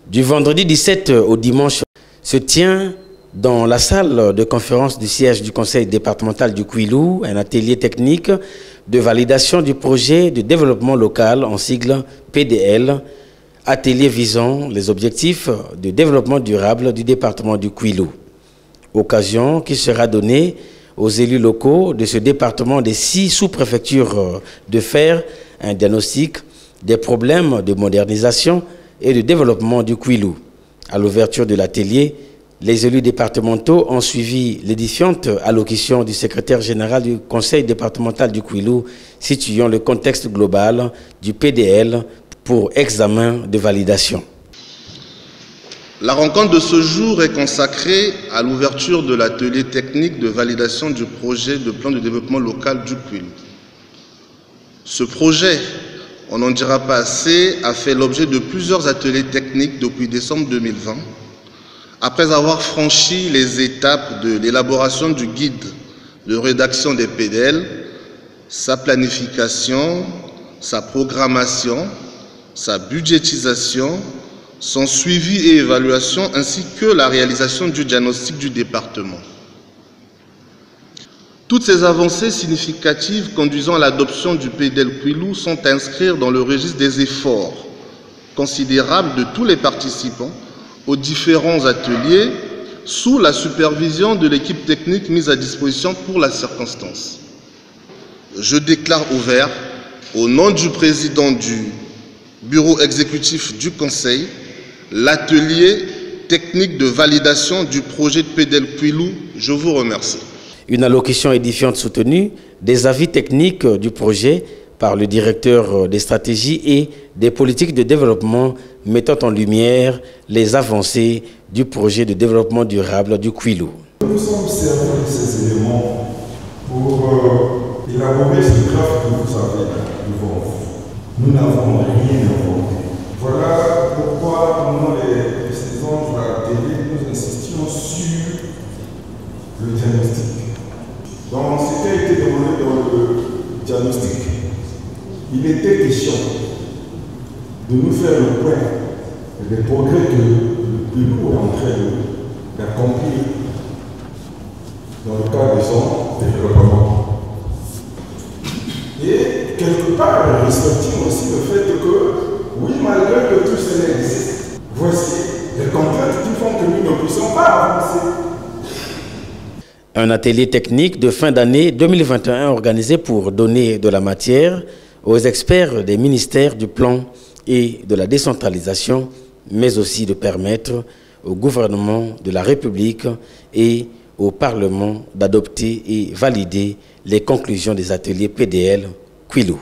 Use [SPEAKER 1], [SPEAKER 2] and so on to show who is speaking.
[SPEAKER 1] Du vendredi 17 au dimanche se tient dans la salle de conférence du siège du conseil départemental du Kouilou un atelier technique de validation du projet de développement local en sigle PDL, atelier visant les objectifs de développement durable du département du Kouilou. Occasion qui sera donnée aux élus locaux de ce département des 6 sous-préfectures de faire un diagnostic des problèmes de modernisation et de développement du Kouilou. À l'ouverture de l'atelier, les élus départementaux ont suivi l'édifiante allocution du secrétaire général du conseil départemental du Kouilou situant le contexte global du PDL pour examen de validation.
[SPEAKER 2] La rencontre de ce jour est consacrée à l'ouverture de l'atelier technique de validation du projet de plan de développement local du Kouilou. Ce projet, on n'en dira pas assez, a fait l'objet de plusieurs ateliers techniques depuis décembre 2020, après avoir franchi les étapes de l'élaboration du guide de rédaction des PDL, sa planification, sa programmation, sa budgétisation, son suivi et évaluation, ainsi que la réalisation du diagnostic du département. Toutes ces avancées significatives conduisant à l'adoption du PDL Kouilou sont inscrites dans le registre des efforts considérables de tous les participants aux différents ateliers sous la supervision de l'équipe technique mise à disposition pour la circonstance. Je déclare ouvert, au nom du président du bureau exécutif du Conseil, l'atelier technique de validation du projet de PDL Kouilou. Je vous remercie.
[SPEAKER 1] Une allocution édifiante soutenue des avis techniques du projet par le directeur des stratégies et des politiques de développement mettant en lumière les avancées du projet de développement durable du Kouilou.
[SPEAKER 3] Nous sommes servis de ces éléments pour élaborer ce draft que vous avez devant vous. Nous n'avons rien inventé. Voilà pourquoi, pendant les précédents jours à la télé, nous insistions sur le diagnostic. Donc, ce qui a été demandé dans le diagnostic, il était question de nous faire le point des progrès que le Kouilou est en train d'accomplir dans le cadre de son développement. Et quelque part, respecter aussi le fait que, oui, malgré que tout cela existe, voici les contraintes qui font que nous ne puissions pas avancer.
[SPEAKER 1] Un atelier technique de fin d'année 2021 organisé pour donner de la matière aux experts des ministères du plan et de la décentralisation, mais aussi de permettre au gouvernement de la République et au Parlement d'adopter et valider les conclusions des ateliers PDL Kouilou.